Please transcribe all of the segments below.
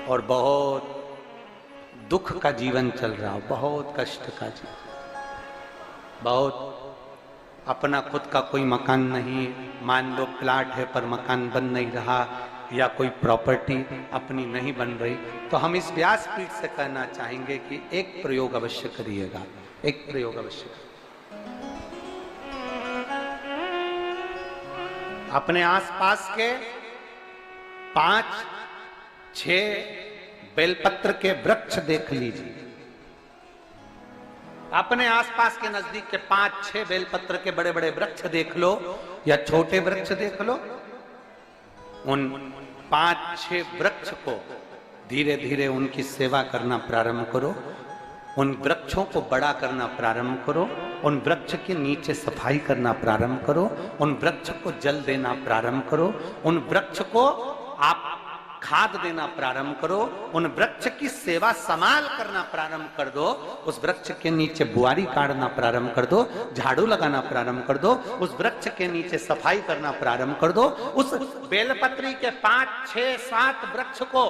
और बहुत दुख का जीवन चल रहा हो, बहुत कष्ट का जीवन, बहुत अपना खुद का कोई मकान नहीं, मान लो प्लाट है पर मकान बन नहीं रहा, या कोई प्रॉपर्टी अपनी नहीं बन रही, तो हम इस व्यासपीठ से कहना चाहेंगे कि एक प्रयोग अवश्य करिएगा, एक प्रयोग अवश्य। अपने आसपास के 5-6 बेलपत्र के वृक्ष देख लीजिए, अपने आसपास के नजदीक के 5-6 बेलपत्र के बड़े बड़े वृक्ष देख लो या छोटे वृक्ष देख लो। उन 5-6 वृक्ष को धीरे धीरे उनकी सेवा करना प्रारंभ करो, उन वृक्षों को बड़ा करना प्रारंभ करो, उन वृक्ष के नीचे सफाई करना प्रारंभ करो, उन वृक्ष को जल देना प्रारंभ करो, उन वृक्ष को आप खाद देना प्रारंभ करो, उन वृक्ष की सेवा संभाल करना प्रारंभ कर दो, उस वृक्ष के नीचे बुआरी काटना प्रारंभ कर दो, झाड़ू लगाना प्रारंभ कर दो, उस वृक्ष के नीचे सफाई करना प्रारंभ कर दो। उस बेलपत्री के 5-6-7 वृक्ष को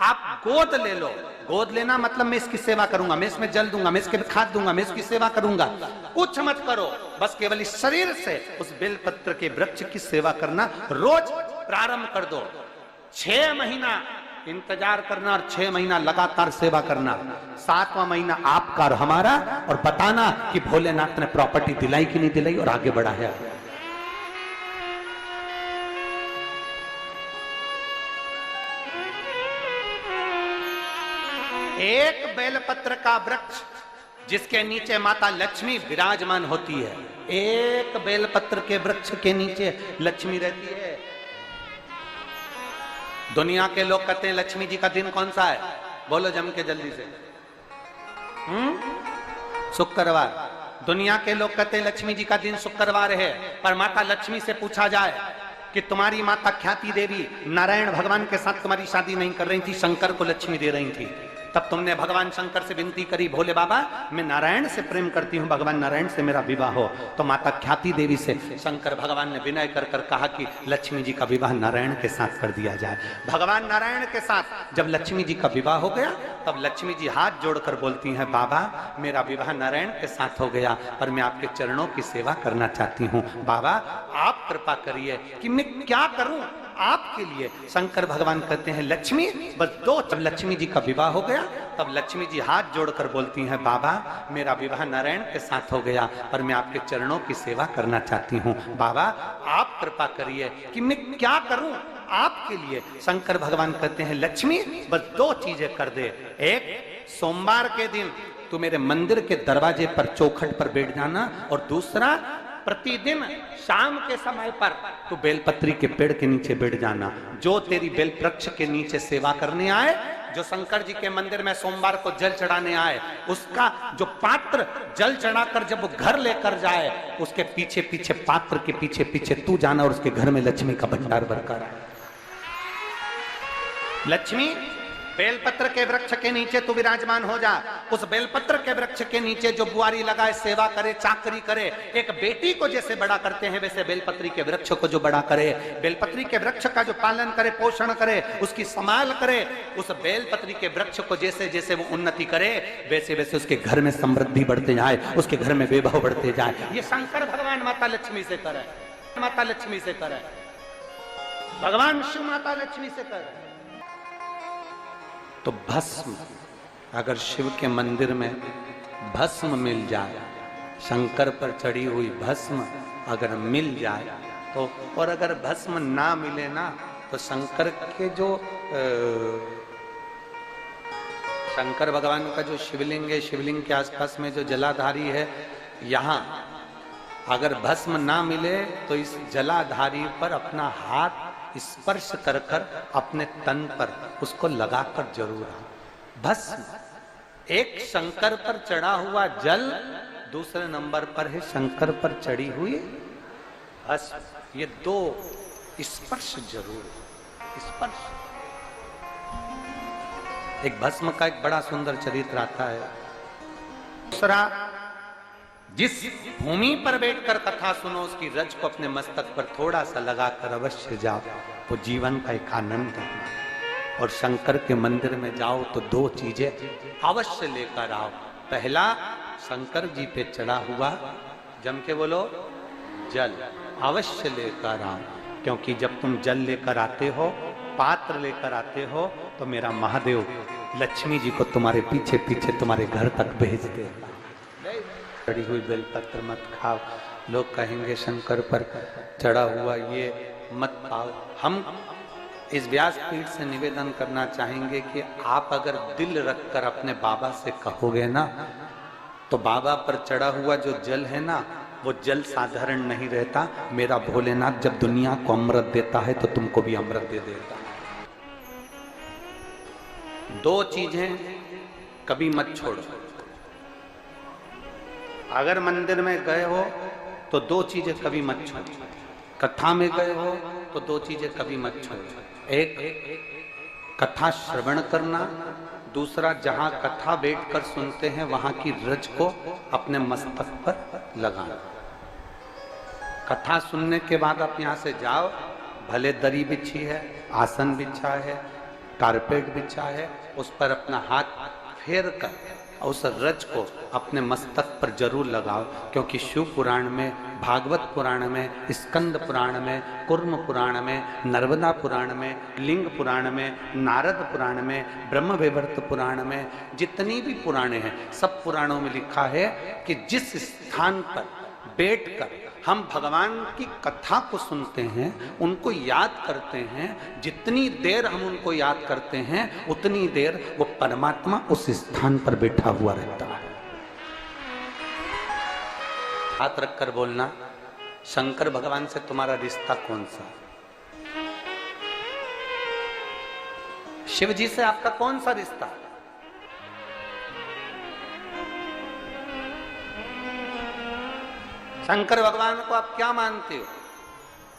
आप गोद ले लो। गोद लेना मतलब मैं इसकी सेवा करूंगा, मैं इसमें जल दूंगा, मैं इसके खाद दूंगा, मैं इसकी सेवा करूंगा, कुछ मत करो, बस केवल इस शरीर से उस बेलपत्र के वृक्ष की सेवा करना रोज प्रारंभ कर दो। 6 महीना इंतजार करना और 6 महीना लगातार सेवा करना, 7वां महीना आपका और हमारा, और बताना कि भोलेनाथ ने प्रॉपर्टी दिलाई कि नहीं दिलाई और आगे बढ़ा है। एक बेलपत्र का वृक्ष जिसके नीचे माता लक्ष्मी विराजमान होती है, एक बेलपत्र के वृक्ष के नीचे लक्ष्मी रहती है। दुनिया के लोग कहते हैं लक्ष्मी जी का दिन कौन सा है, बोलो जम के जल्दी से। शुक्रवार। दुनिया के लोग कहते हैं लक्ष्मी जी का दिन शुक्रवार है, पर माता लक्ष्मी से पूछा जाए कि तुम्हारी माता ख्याति देवी नारायण भगवान के साथ तुम्हारी शादी नहीं कर रही थी, शंकर को लक्ष्मी दे रही थी, तब तुमने भगवान शंकर से विनती करी, भोले बाबा मैं नारायण से प्रेम करती हूँ, भगवान नारायण से मेरा विवाह हो। तो माता ख्याति देवी से शंकर भगवान ने विनय कर कर कहा कि लक्ष्मी जी का विवाह नारायण के साथ कर दिया जाए। भगवान नारायण के साथ जब लक्ष्मी जी का विवाह हो गया, तब लक्ष्मी जी हाथ जोड़कर बोलती हैं, बाबा मेरा विवाह नारायण के साथ हो गया, पर मैं आपके चरणों की सेवा करना चाहती हूँ, बाबा आप कृपा करिए कि मैं क्या करूं आपके लिए। शंकर भगवान कहते हैं लक्ष्मी बस दो। जब लक्ष्मी जी का विवाह हो गया, तब लक्ष्मी जी हाथ जोड़कर बोलती हैं, बाबा मेरा विवाह नारायण के साथ हो गया, पर मैं आपके चरणों की सेवा करना चाहती हूँ, बाबा आप कृपा करिए कि मैं क्या करूं आपके लिए। शंकर भगवान कहते हैं लक्ष्मी बस 2 चीजें कर दे। एक, सोमवार के दिन तू मेरे मंदिर के दरवाजे पर चौखट पर बैठ जाना, और दूसरा प्रतिदिन शाम के समय पर तू बेलपत्री के पेड़ के नीचे बैठ जाना। जो तेरी बेल वृक्ष के नीचे सेवा करने आए, जो शंकर जी के मंदिर में सोमवार को जल चढ़ाने आए, उसका जो पात्र जल चढ़ाकर जब वो घर लेकर जाए, उसके पीछे पीछे पात्र के पीछे पीछे तू जाना और उसके घर में लक्ष्मी का भंडार भरकर आए। लक्ष्मी बेलपत्र के वृक्ष के नीचे तू विराजमान हो जा। उस बेलपत्र के वृक्ष के नीचे जो बुआरी लगाए, सेवा करे, चाकरी करे, एक बेटी को जैसे बड़ा करते हैं वैसे बेलपत्री के वृक्ष को जो बड़ा करे, बेलपत्री के वृक्ष का जो पालन करे, पोषण करे, उसकी संभाल करे, उस बेलपत्री के वृक्ष को जैसे जैसे वो उन्नति करे, वैसे वैसे उसके घर में समृद्धि बढ़ते जाए, उसके घर में वैभव बढ़ते जाए। ये शंकर भगवान माता लक्ष्मी से करे, माता लक्ष्मी से करे, भगवान शिव माता लक्ष्मी से करे। तो भस्म, अगर शिव के मंदिर में भस्म मिल जाए, शंकर पर चढ़ी हुई भस्म अगर मिल जाए तो, और अगर भस्म ना मिले ना, तो शंकर के जो शंकर भगवान का जो शिवलिंग है, शिवलिंग के आसपास में जो जलाधारी है, यहाँ अगर भस्म ना मिले तो इस जलाधारी पर अपना हाथ स्पर्श कर कर अपने तन पर उसको लगाकर जरूर आओ। भस्म, एक शंकर पर चढ़ा हुआ जल, दूसरे नंबर पर है शंकर पर चढ़ी हुई भस्म। ये 2 स्पर्श जरूर, स्पर्श। एक भस्म का एक बड़ा सुंदर चरित्र आता है। दूसरा, जिस भूमि पर बैठकर कथा सुनो, उसकी रज को अपने मस्तक पर थोड़ा सा लगाकर अवश्य जाओ, वो जीवन का एक आनंद है। और शंकर के मंदिर में जाओ तो दो चीजें अवश्य लेकर आओ। पहला, शंकर जी पे चढ़ा हुआ, जम के बोलो, जल अवश्य लेकर आओ, क्योंकि जब तुम जल लेकर आते हो, पात्र लेकर आते हो, तो मेरा महादेव लक्ष्मी जी को तुम्हारे पीछे पीछे तुम्हारे घर तक भेज देगा। चढ़ी हुई बेलपत्र मत खाओ, लोग कहेंगे शंकर पर चढ़ा हुआ ये मत पाओ। हम इस व्यासपीठ से निवेदन करना चाहेंगे कि आप अगर दिल रखकर अपने बाबा से कहोगे ना, तो बाबा पर चढ़ा हुआ जो जल है ना, वो जल साधारण नहीं रहता। मेरा भोलेनाथ जब दुनिया को अमृत देता है तो तुमको भी अमृत दे देता है। दो चीजें कभी मत छोड़ो। अगर मंदिर में गए हो तो दो चीजें कभी मत छोड़ो। कथा में गए हो तो दो चीजें कभी मत छोड़ो। एक, कथा श्रवण करना, दूसरा जहां कथा बैठकर सुनते हैं वहां की रज को अपने मस्तक पर लगाना। कथा सुनने के बाद आप यहां से जाओ, भले दरी बिछी है, आसन बिछा है, कारपेट बिछा है, उस पर अपना हाथ फेर कर उस रज को अपने मस्तक पर जरूर लगाओ, क्योंकि शिव पुराण में, भागवत पुराण में, स्कंद पुराण में, कुर्म पुराण में, नर्मदा पुराण में, लिंग पुराण में, नारद पुराण में, ब्रह्म वैवर्त पुराण में, जितनी भी पुराणे हैं, सब पुराणों में लिखा है कि जिस स्थान पर बैठकर हम भगवान की कथा को सुनते हैं, उनको याद करते हैं, जितनी देर हम उनको याद करते हैं उतनी देर वो परमात्मा उस स्थान पर बैठा हुआ रहता है। हाथ रखकर बोलना, शंकर भगवान से तुम्हारा रिश्ता कौन सा? शिव जी से आपका कौन सा रिश्ता? शंकर भगवान को आप क्या मानते हो?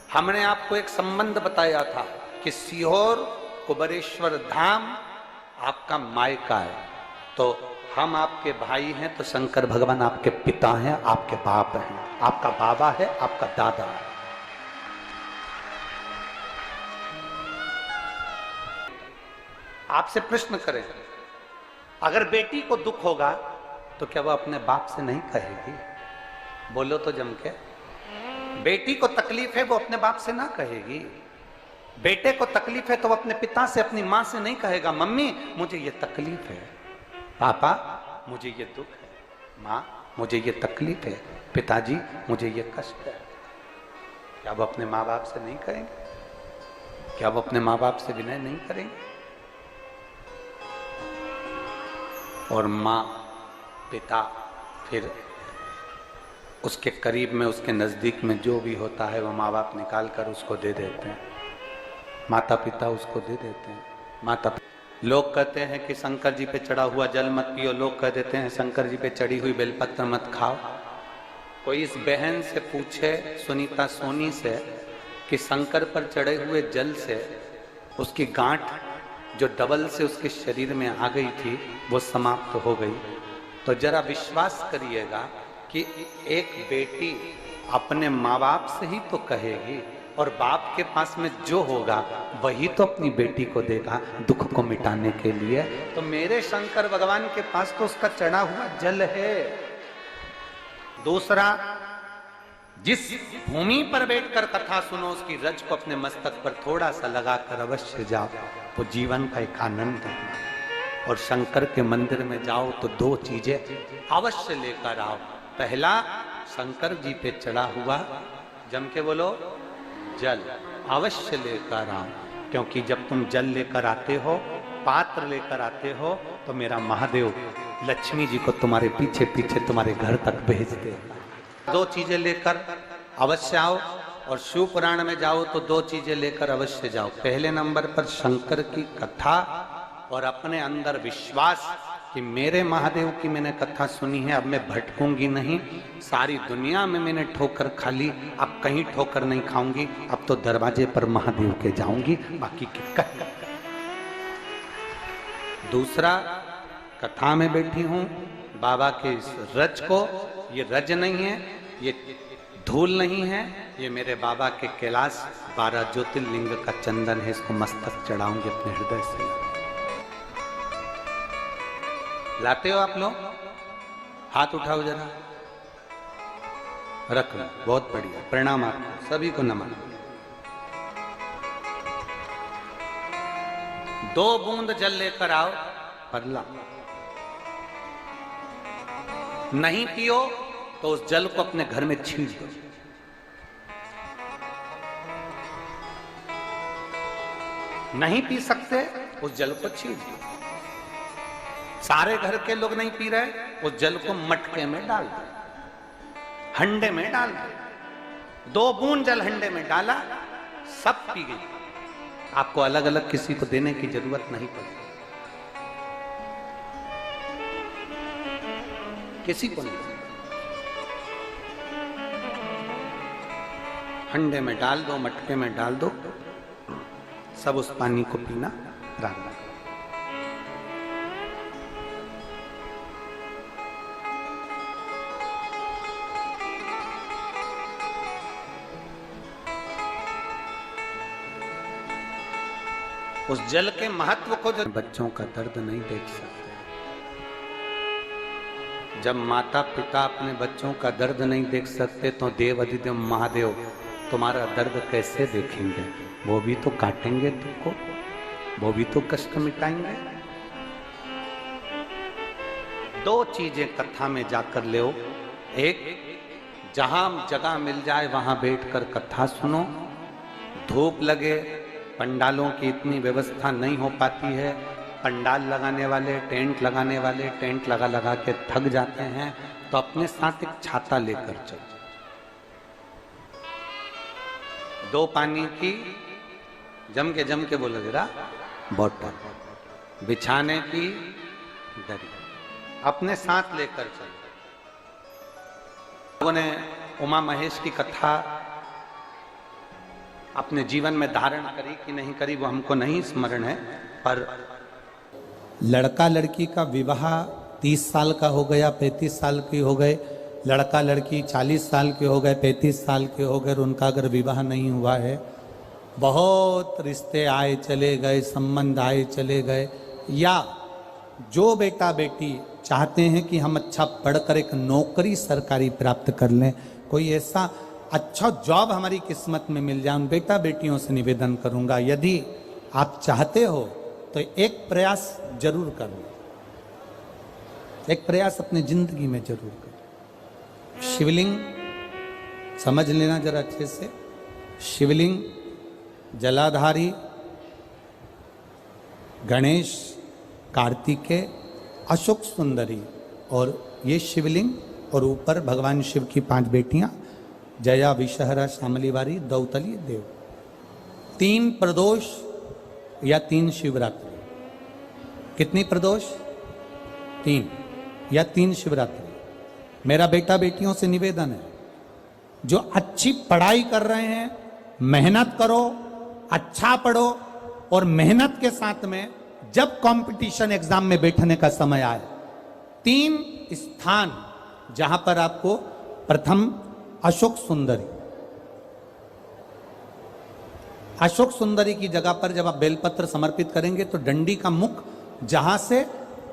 हमने आपको एक संबंध बताया था कि सीहोर कुबेरेश्वर धाम आपका मायका है, तो हम आपके भाई हैं, तो शंकर भगवान आपके पिता हैं, आपके बाप हैं, आपका बाबा है, आपका दादा है। आपसे प्रश्न करें, अगर बेटी को दुख होगा तो क्या वो अपने बाप से नहीं कहेगी? बोलो तो जम के। बेटी को तकलीफ है, वो अपने बाप से ना कहेगी। बेटे को तकलीफ है तो वो अपने पिता से, अपनी मां से नहीं कहेगा, मम्मी मुझे ये तकलीफ है, पापा मुझे ये दुख है, माँ मुझे ये तकलीफ है, पिताजी मुझे ये कष्ट है। क्या वो अपने माँ बाप से नहीं कहेंगे? क्या वो अपने माँ बाप से विनय नहीं करेंगे? और माँ, पिता, फिर उसके करीब में, उसके नजदीक में जो भी होता है वो माँ बाप निकाल कर उसको दे देते हैं, माता पिता उसको दे देते हैं। माता लोग कहते हैं कि शंकर जी पे चढ़ा हुआ जल मत पियो, लोग कह देते हैं शंकर जी पे चढ़ी हुई बेलपत्र मत खाओ। कोई इस बहन से पूछे, सुनीता सोनी से, कि शंकर पर चढ़े हुए जल से उसकी गांठ जो डबल से उसके शरीर में आ गई थी वो समाप्त हो गई, तो जरा विश्वास करिएगा कि एक बेटी अपने माँ बाप से ही तो कहेगी, और बाप के पास में जो होगा वही तो अपनी बेटी को देगा दुख को मिटाने के लिए। तो मेरे शंकर भगवान के पास तो उसका चढ़ा हुआ जल है। दूसरा, जिस भूमि पर बैठकर कथा सुनो उसकी रज को अपने मस्तक पर थोड़ा सा लगाकर अवश्य जाओ, तो जीवन का एक आनंद है। और शंकर के मंदिर में जाओ तो दो चीजें अवश्य लेकर आओ। पहला, शंकर जी पे चढ़ा हुआ, जम के बोलो, जल अवश्य लेकर आओ, क्योंकि जब तुम जल लेकर आते हो, पात्र लेकर आते हो, तो मेरा महादेव लक्ष्मी जी को तुम्हारे पीछे पीछे तुम्हारे घर तक भेज देगा। दो चीजें लेकर अवश्य आओ। और शिव पुराण में जाओ तो दो चीजें लेकर अवश्य जाओ। पहले नंबर पर शंकर की कथा और अपने अंदर विश्वास कि मेरे महादेव की मैंने कथा सुनी है, अब मैं भटकूंगी नहीं। सारी दुनिया में मैंने ठोकर खा ली, अब कहीं ठोकर नहीं खाऊंगी, अब तो दरवाजे पर महादेव के जाऊंगी, बाकी के दूसरा, कथा में बैठी हूं, बाबा के इस रज को, ये रज नहीं है, ये धूल नहीं है, ये मेरे बाबा के कैलाश 12 ज्योतिर्लिंग का चंदन है, इसको मस्तक चढ़ाऊंगे अपने हृदय से। लाते हो आप लोग? हाथ उठाओ जरा, रख लो, बहुत बढ़िया, प्रणाम आपको सभी को, नमन। 2 बूंद जल लेकर आओ, पगला नहीं पियो तो उस जल को अपने घर में छींट दो। नहीं पी सकते उस जल को छींट दो। सारे घर के लोग नहीं पी रहे, उस जल को मटके में डाल दो, हंडे में डाल दो। 2 बूंद जल हंडे में डाला, सब पी गई। आपको अलग अलग किसी को देने की जरूरत नहीं पड़ी, किसी को नहीं। हंडे में डाल दो, मटके में डाल दो, सब उस पानी को पीना प्रारंभ। उस जल के महत्व को जो बच्चों का दर्द नहीं देख सकते, जब माता पिता अपने बच्चों का दर्द नहीं देख सकते तो देव अधिदेव महादेव तुम्हारा दर्द कैसे देखेंगे? वो भी तो काटेंगे तुमको, वो भी तो कष्ट मिटाएंगे। 2 चीजें कथा में जाकर ले, एक जहां जगह मिल जाए वहां बैठकर कथा सुनो। धूप लगे, पंडालों की इतनी व्यवस्था नहीं हो पाती है, पंडाल लगाने वाले, टेंट लगाने वाले टेंट लगा लगा के थक जाते हैं, तो अपने साथ एक छाता लेकर चलो। 2 पानी की जम के बोलो जरा, बोतल, बिछाने की दरी अपने साथ लेकर चलो। लोगों ने उमा महेश की कथा अपने जीवन में धारण करी कि नहीं करी वो हमको नहीं स्मरण है, पर लड़का लड़की का विवाह 30 साल का हो गया, 35 साल की हो गए, लड़का लड़की 40 साल के हो गए, 35 साल के हो गए, और उनका अगर विवाह नहीं हुआ है, बहुत रिश्ते आए चले गए, संबंध आए चले गए, या जो बेटा बेटी चाहते हैं कि हम अच्छा पढ़कर एक नौकरी सरकारी प्राप्त कर लें, कोई ऐसा अच्छा जॉब हमारी किस्मत में मिल जाए, उन बेटा बेटियों से निवेदन करूंगा, यदि आप चाहते हो तो एक प्रयास जरूर करो, एक प्रयास अपनी जिंदगी में जरूर करो। शिवलिंग समझ लेना जरा अच्छे से, शिवलिंग जलाधारी गणेश, कार्तिकेय, अशोक सुंदरी, और ये शिवलिंग, और ऊपर भगवान शिव की 5 बेटियां, जया, विषहरा, शामलीवारी, दौतली, देव। 3 प्रदोष या 3 शिवरात्रि। कितनी प्रदोष? 3 या 3 शिवरात्रि। मेरा बेटा बेटियों से निवेदन है, जो अच्छी पढ़ाई कर रहे हैं, मेहनत करो, अच्छा पढ़ो, और मेहनत के साथ में जब कंपटीशन एग्जाम में बैठने का समय आए, 3 स्थान जहां पर आपको, प्रथम अशोक सुंदरी, अशोक सुंदरी की जगह पर जब आप बेलपत्र समर्पित करेंगे तो डंडी का मुख जहां से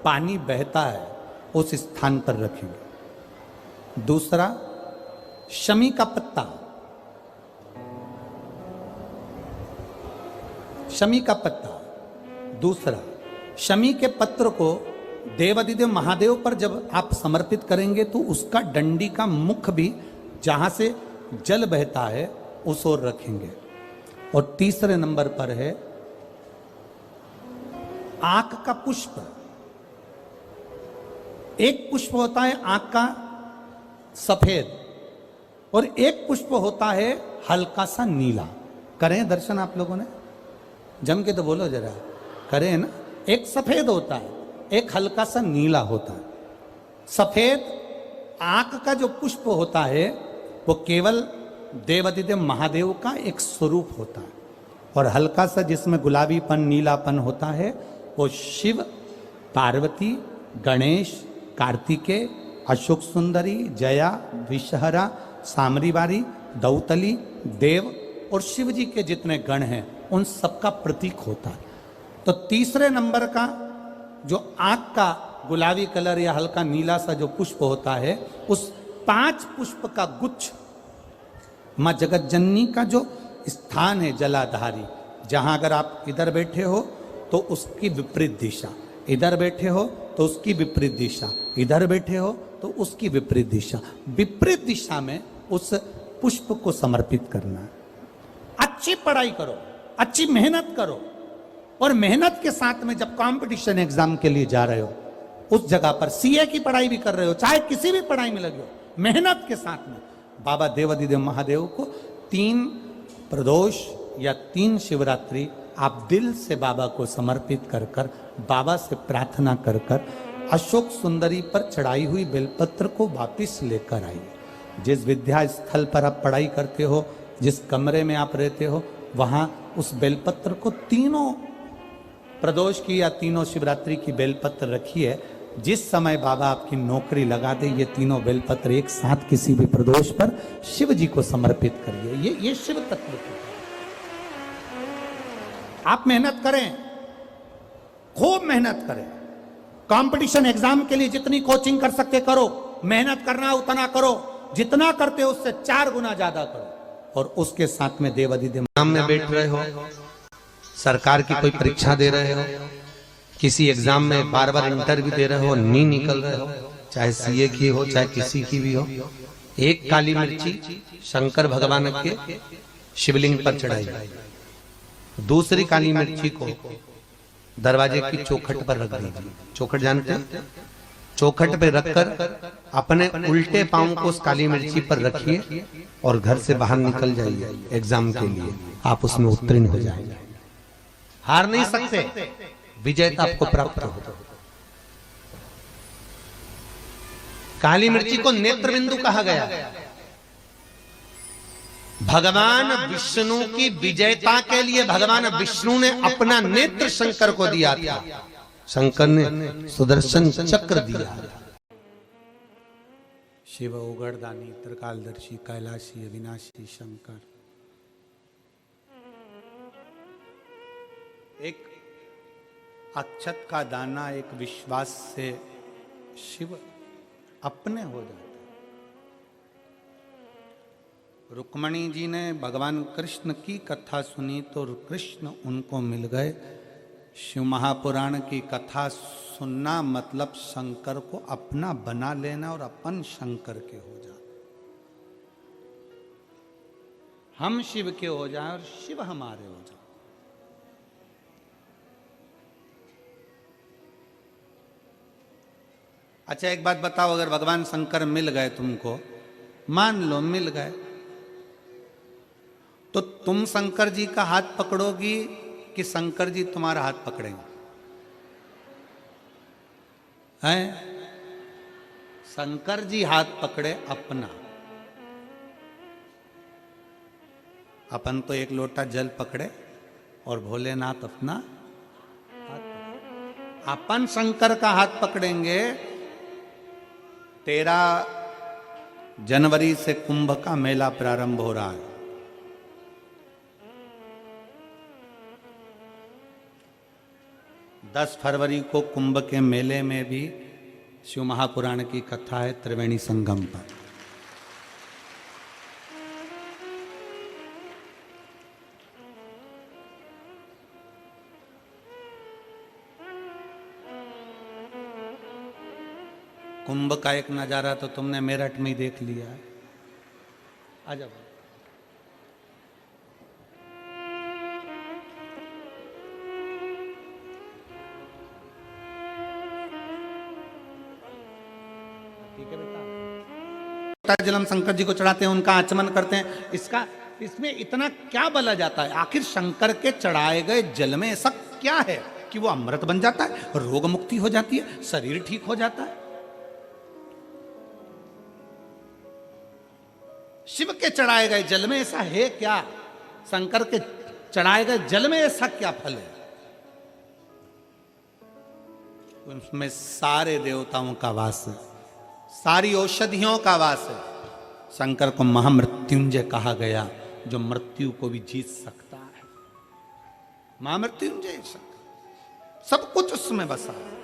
पानी बहता है उस स्थान पर रखेंगे। दूसरा, शमी का पत्ता, शमी का पत्ता। दूसरा, शमी के पत्र को देवाधिदेव महादेव पर जब आप समर्पित करेंगे तो उसका डंडी का मुख भी जहां से जल बहता है उस ओर रखेंगे। और तीसरे नंबर पर है आंख का पुष्प। एक पुष्प होता है आंख का सफेद, और एक पुष्प होता है हल्का सा नीला। करें दर्शन आप लोगों ने? जम के तो बोलो जरा, करें ना? एक सफेद होता है, एक हल्का सा नीला होता है। सफेद आंख का जो पुष्प होता है वो केवल देवाधिदेव महादेव का एक स्वरूप होता है, और हल्का सा जिसमें गुलाबीपन, नीलापन होता है वो शिव, पार्वती, गणेश, कार्तिकेय, अशोक सुंदरी, जया, विषहरा, सामरीवारी, दौतली, देव और शिव जी के जितने गण हैं उन सबका प्रतीक होता है। तो तीसरे नंबर का जो आंख का गुलाबी कलर या हल्का नीला सा जो पुष्प होता है, उस 5 पुष्प का गुच्छ मां जगत जननी का जो स्थान है जलाधारी, जहां अगर आप इधर बैठे हो तो उसकी विपरीत दिशा, इधर बैठे हो तो उसकी विपरीत दिशा, इधर बैठे हो तो उसकी विपरीत दिशा, विपरीत दिशा में उस पुष्प को समर्पित करना है। अच्छी पढ़ाई करो, अच्छी मेहनत करो, और मेहनत के साथ में जब कंपटीशन एग्जाम के लिए जा रहे हो, उस जगह पर सीए की पढ़ाई भी कर रहे हो, चाहे किसी भी पढ़ाई में लगे हो, मेहनत के साथ में बाबा देवाधिदेव महादेव को 3 प्रदोष या 3 शिवरात्रि आप दिल से बाबा को समर्पित कर कर, बाबा से प्रार्थना कर कर अशोक सुंदरी पर चढ़ाई हुई बेलपत्र को वापिस लेकर आइए। जिस विद्या स्थल पर आप पढ़ाई करते हो, जिस कमरे में आप रहते हो, वहां उस बेलपत्र को 3 प्रदोष की या 3 शिवरात्रि की बेलपत्र रखिए। जिस समय बाबा आपकी नौकरी लगा दे, ये 3 बेलपत्र एक साथ किसी भी प्रदोष पर शिव जी को समर्पित करिए। ये शिव तत्व है। आप मेहनत करें, खूब मेहनत करें, कंपटीशन एग्जाम के लिए जितनी कोचिंग कर सकते करो, मेहनत करना उतना करो, जितना करते हो उससे 4 गुना ज्यादा करो। और उसके साथ में देवाधिदेव एग्जाम में बैठ रहे हो, सरकार की कोई परीक्षा दे रहे हो, किसी एग्जाम में बार बार इंटरव्यू दे रहे हो, नहीं निकल रहे हो, चाहे सीए की हो चाहे किसी की भी हो, एक काली मिर्ची शंकर भगवान के शिवलिंग पर चढ़ाई, दूसरी काली मिर्ची को दरवाजे की चौखट पर रख दीजिए। चौखट जानते हैं? चौखट पे रखकर अपने उल्टे पांव को उस काली मिर्ची पर रखिए और घर से बाहर निकल जाइए एग्जाम के लिए। आप उसमें उत्तीर्ण हो जाएंगे, हार नहीं सकते, विजेता आपको प्राप्त होगा। काली मिर्ची को नेत्र बिंदु कहा गया। भगवान विष्णु की विजयता के लिए भगवान विष्णु ने अपना नेत्र शंकर को दिया था। शंकर ने सुदर्शन चक्र दिया। शिव उगड़दानी त्रिकालदर्शी कैलाशी अविनाशी शंकर। एक अक्षत का दाना एक विश्वास से शिव अपने हो जाते। रुक्मणी जी ने भगवान कृष्ण की कथा सुनी तो कृष्ण उनको मिल गए। शिव महापुराण की कथा सुनना मतलब शंकर को अपना बना लेना और अपन शंकर के हो जा। हम शिव के हो जाएं और शिव हमारे हो जाए। अच्छा एक बात बताओ, अगर भगवान शंकर मिल गए तुमको, मान लो मिल गए, तो तुम शंकर जी का हाथ पकड़ोगी कि शंकर जी तुम्हारा हाथ पकड़ेंगे? हैं? शंकर जी हाथ पकड़े अपना, अपन तो एक लोटा जल पकड़े और भोलेनाथ अपना हाथ पकड़े। अपन शंकर का हाथ पकड़ेंगे। 13 जनवरी से कुंभ का मेला प्रारंभ हो रहा है। दस फरवरी को कुंभ के मेले में भी शिव महापुराण की कथा है त्रिवेणी संगम पर। कुंभ का एक नजारा तो तुमने मेरठ में ही देख लिया है। आ जाओ। जलम शंकर जी को चढ़ाते हैं, उनका आचमन करते हैं। इसमें इतना क्या बोला जाता है? आखिर शंकर के चढ़ाए गए जल में ऐसा क्या है कि वो अमृत बन जाता है, रोग मुक्ति हो जाती है, शरीर ठीक हो जाता है? शिव के चढ़ाए गए जल में ऐसा है क्या? शंकर के चढ़ाए गए जल में ऐसा क्या फल है? उसमें सारे देवताओं का वास है, सारी औषधियों का वास है। शंकर को महामृत्युंजय कहा गया। जो मृत्यु को भी जीत सकता है। मां मृत्युंजय शंकर, सब कुछ उसमें बसा है।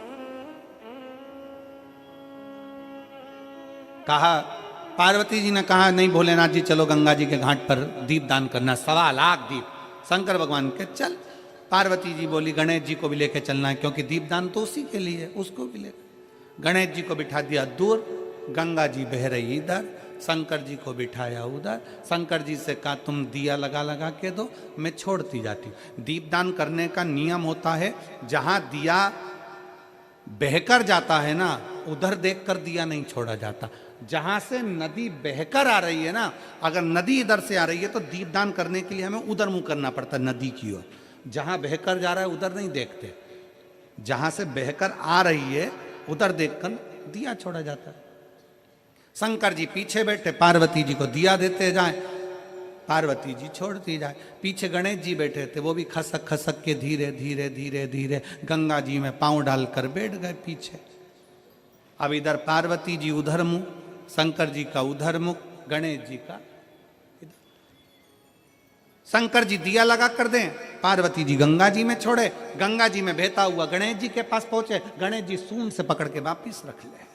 कहा, पार्वती जी ने कहा नहीं भोलेनाथ जी चलो गंगा जी के घाट पर दीप दान करना, 1.25 लाख दीप। शंकर भगवान के चल। पार्वती जी बोली गणेश जी को भी लेके चलना है, क्योंकि दीपदान तो उसी के लिए, उसको भी लेकर। गणेश जी को बिठा दिया दूर, गंगा जी बह रही इधर, शंकर जी को बिठाया उधर। शंकर जी से कहा तुम दिया लगा लगा के दो, मैं छोड़ती जाती हूँ। दीपदान करने का नियम होता है, जहां दिया बहकर जाता है ना, उधर देखकर दिया नहीं छोड़ा जाता। जहां से नदी बहकर आ रही है ना, अगर नदी इधर से आ रही है तो दीपदान करने के लिए हमें उधर मुंह करना पड़ता है, नदी की ओर। जहां बहकर जा रहा है उधर नहीं देखते, जहां से बहकर आ रही है उधर देखकर दिया छोड़ा जाता है। शंकर जी पीछे बैठे, पार्वती जी को दिया देते जाए, पार्वती जी छोड़ती जाए। पीछे गणेश जी बैठे थे, वो भी खसक खसक के धीरे धीरे धीरे धीरे गंगा जी में पांव डालकर बैठ गए पीछे। अब इधर पार्वती जी उधर मुंह, शंकर जी का उधर मुख, गणेश जी का इधर। शंकर जी दिया लगा कर दें, पार्वती जी गंगा जी में छोड़े, गंगा जी में बहता हुआ गणेश जी के पास पहुंचे, गणेश जी सूंड से पकड़ के वापिस रख ले।